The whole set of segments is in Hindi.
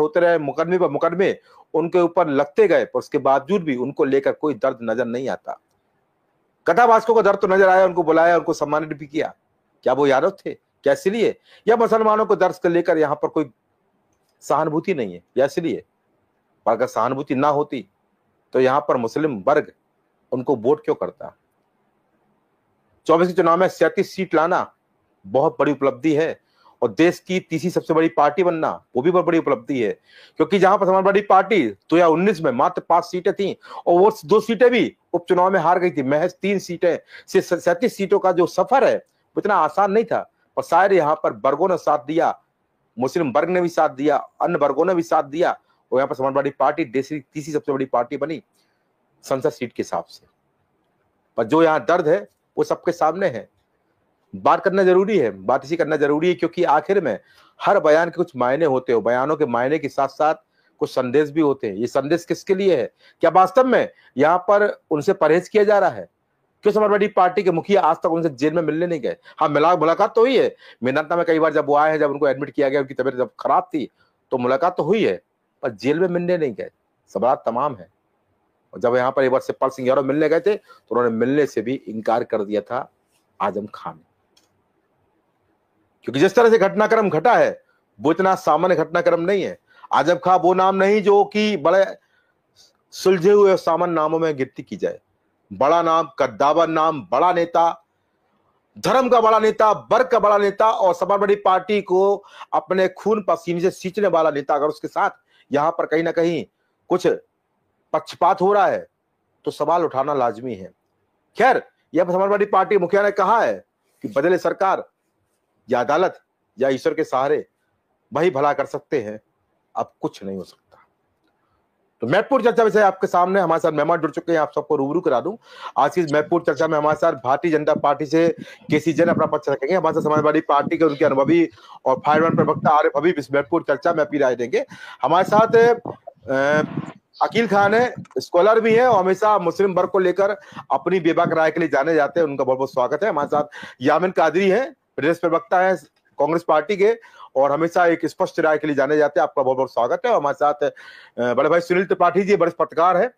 होते रहे, मुकदमे पर मुकदमे उनके ऊपर लगते गए, पर उसके बावजूद भी उनको लेकर कोई दर्द नजर नहीं आता। कथावाचकों को दर्द तो नजर आया, उनको बुलाया, उनको सम्मानित भी किया। क्या वो यादव थे? क्या इसलिए? या मुसलमानों को दर्द को लेकर यहाँ पर कोई सहानुभूति नहीं है, या इसलिए? पर अगर सहानुभूति ना होती तो यहाँ पर मुस्लिम वर्ग उनको वोट क्यों करता? 24 के चुनाव में 37 सीट लाना बहुत बड़ी उपलब्धि है, और देश की तीसरी सबसे बड़ी पार्टी बनना वो भी बहुत बड़ी उपलब्धि है। क्योंकि जहां पर समाजवादी पार्टी 2019 में मात्र 5 सीटें थी, और वो 2 सीटें भी उपचुनाव में हार गई थी। महज 3 सीटें से 37 सीटों का जो सफर है वो इतना आसान नहीं था, और शायद यहाँ पर वर्गों ने साथ दिया, मुस्लिम वर्ग ने भी साथ दिया, अन्य वर्गों ने भी साथ दिया, और यहाँ पर समाजवादी पार्टी देश की तीसरी सबसे बड़ी पार्टी बनी संसद सीट के हिसाब से। पर जो यहाँ दर्द है वो सबके सामने है। बात करना जरूरी है, बात इसी करना जरूरी है, क्योंकि आखिर में हर बयान के कुछ मायने होते हो, बयानों के मायने के साथ साथ कुछ संदेश भी होते हैं। ये संदेश किसके लिए है? क्या वास्तव में यहाँ पर उनसे परहेज किया जा रहा है? क्यों समाजवादी पार्टी के मुखिया आज तक उनसे जेल में मिलने नहीं गए? हाँ, मुलाकात तो हुई है मेदांता में कई बार, जब वो आए हैं, जब उनको एडमिट किया गया, उनकी तबीयत जब खराब थी तो मुलाकात तो हुई है, पर जेल में मिलने नहीं गए। सवाल तमाम है। और जब यहाँ पर एक बार शिवपाल सिंह यादव मिलने गए थे तो उन्होंने मिलने से भी इनकार कर दिया था आजम खान ने। क्योंकि जिस तरह से घटनाक्रम घटा है वो इतना सामान्य घटनाक्रम नहीं है। आजम खान वो नाम नहीं जो कि बड़े सुलझे हुए सामान्य नामों में गिनती की जाए। बड़ा नाम, कद्दावर नाम, बड़ा नेता, धर्म का बड़ा नेता, वर्ग का बड़ा नेता, और समाजवादी पार्टी को अपने खून पसीने से सींचने वाला नेता, अगर उसके साथ यहां पर कहीं ना कहीं कुछ पक्षपात हो रहा है तो सवाल उठाना लाजमी है। खैर, यह समाजवादी पार्टी मुखिया ने कहा है कि बदले सरकार या अदालत या ईश्वर के सहारे वही भला कर सकते हैं, अब कुछ नहीं हो सकता। तो महत्वपूर्ण चर्चा विषय आपके सामने, हमारे साथ मेहमान जुड़ चुके हैं, आप सबको रूबरू करा दूं। आज की महत्वपूर्ण चर्चा में हमारे साथ भारतीय जनता पार्टी से केसी जैन अपना पक्ष रखेंगे, हमारे साथ समाजवादी पार्टी के उनके अनुभवी और फायरमैन प्रवक्ता आरिफ हबीब इस महत्वपूर्ण चर्चा में अपनी राय देंगे। हमारे साथ अकील खान है, स्कॉलर भी है और हमेशा मुस्लिम वर्ग को लेकर अपनी बेबाक राय के लिए जाने जाते हैं, उनका बहुत बहुत स्वागत है। हमारे साथ यामिन कादरी है, प्रदेश प्रवक्ता है कांग्रेस पार्टी के, और हमेशा एक स्पष्ट राय के लिए जाने जाते हैं, आपका बहुत बहुत स्वागत है। और हमारे साथ बड़े भाई सुनील त्रिपाठी जी, बड़े पत्रकार है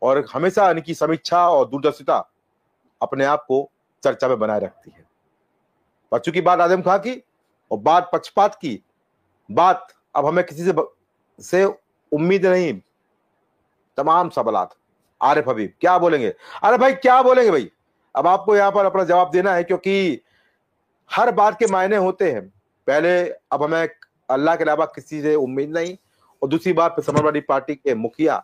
और हमेशा इनकी समीक्षा और दूरदर्शिता अपने आप को चर्चा में बनाए रखती है। पर चूंकि बात आजम खां की और बात पक्षपात की, बात अब हमें किसी से उम्मीद नहीं, तमाम सवालात। आरिफ हबीब क्या बोलेंगे? अरे भाई क्या बोलेंगे भाई? अब आपको यहाँ पर अपना जवाब देना है, क्योंकि हर बात के मायने होते हैं। पहले अब हमें अल्लाह के अलावा किसी से उम्मीद नहीं, और दूसरी बात समाजवादी पार्टी के मुखिया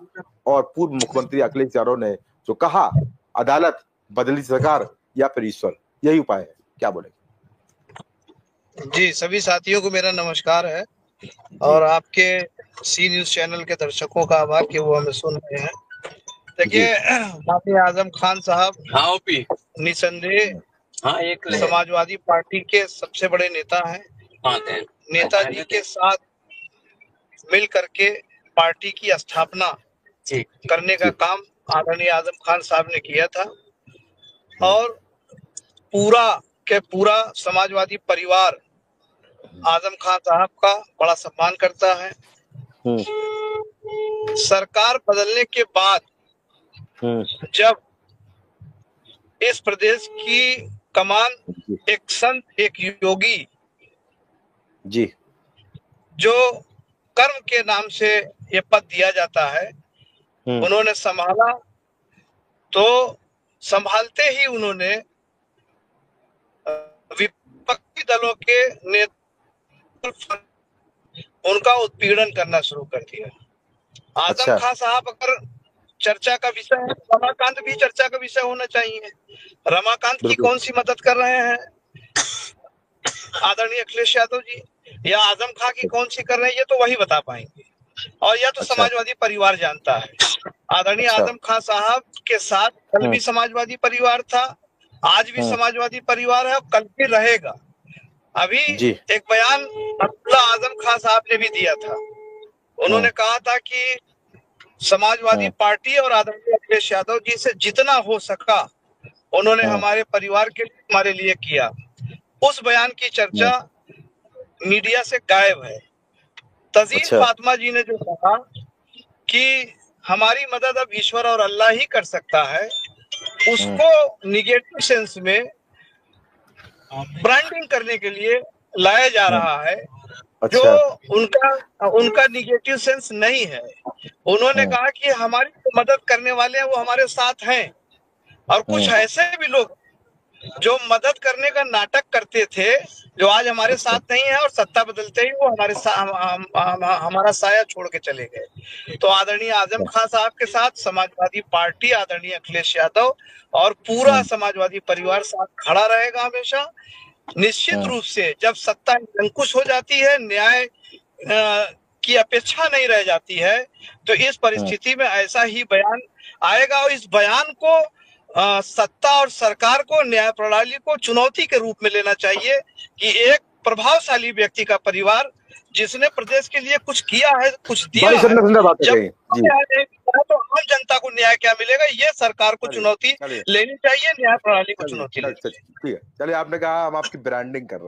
और पूर्व मुख्यमंत्री अखिलेश यादव ने जो कहा, अदालत, बदली सरकार या फिर ईश्वर, यही उपाय है। क्या बोलेंगे? जी, सभी साथियों को मेरा नमस्कार है, और आपके सी न्यूज चैनल के दर्शकों का आभार कि वो हमें सुन रहे हैं। देखिए, बाकी आजम खान साहब निसंदेह एक समाजवादी पार्टी के सबसे बड़े नेता हैं। नेताजी के साथ मिल करके पार्टी की स्थापना करने का काम आदरणीय आजम खान साहब ने किया था, और पूरा समाजवादी परिवार आजम खान साहब का बड़ा सम्मान करता है। सरकार बदलने के बाद जब इस प्रदेश की कमान एक संत, एक योगी जी, जो कर्म के नाम से ये पद दिया जाता है, उन्होंने संभाला, तो संभालते ही उन्होंने विपक्षी दलों के नेतृत्व उनका उत्पीड़न करना शुरू कर दिया। आजम खान साहब अगर चर्चा का विषय है, रमाकांत भी चर्चा का विषय होना चाहिए। रमाकांत की कौन सी मदद कर रहे हैं आदरणीय अखिलेश यादव जी, या आजम खान की कौन सी कर रहे हैं, ये तो वही बता पाएंगे, और यह तो समाजवादी परिवार जानता है। आदरणीय आजम खान साहब के साथ कल भी समाजवादी परिवार था, आज भी समाजवादी परिवार है, और कल भी रहेगा। अभी एक बयान अब्दुल्ला आजम खान साहब ने भी दिया था। उन्होंने कहा था कि समाजवादी पार्टी और आदरणीय अखिलेश यादव जी से जितना हो सका उन्होंने हमारे परिवार के लिए, हमारे लिए किया। उस बयान की चर्चा मीडिया से गायब है। तजीन अच्छा। फातिमा जी ने जो कहा कि हमारी मदद अब ईश्वर और अल्लाह ही कर सकता है, उसको निगेटिव सेंस में ब्रांडिंग करने के लिए लाया जा रहा है, जो अच्छा। उनका निगेटिव सेंस नहीं है। उन्होंने कहा कि हमारी जो मदद करने वाले हैं वो हमारे साथ हैं, और कुछ ऐसे भी लोग जो मदद करने का नाटक करते थे, जो आज हमारे साथ नहीं है, और सत्ता बदलते ही वो हमारा साया छोड़ के चले गए। तो आदरणीय आजम खान साहब के साथ समाजवादी पार्टी, आदरणीय अखिलेश यादव और पूरा समाजवादी परिवार साथ खड़ा रहेगा हमेशा। निश्चित रूप से जब सत्ता निरंकुश हो जाती है, न्याय की अपेक्षा नहीं रह जाती है, तो इस परिस्थिति में ऐसा ही बयान आएगा, और इस बयान को सत्ता और सरकार को, न्याय प्रणाली को चुनौती के रूप में लेना चाहिए कि एक प्रभावशाली व्यक्ति का परिवार जिसने प्रदेश के लिए कुछ किया है, कुछ दिया है, जब तो आम जनता को न्याय क्या मिलेगा, ये सरकार को चुनौती लेनी चाहिए, न्याय प्रणाली को चुनौती लेनी चाहिए। ठीक है, चलिए, आपने कहा हम आपकी ब्रांडिंग कर रहे हैं।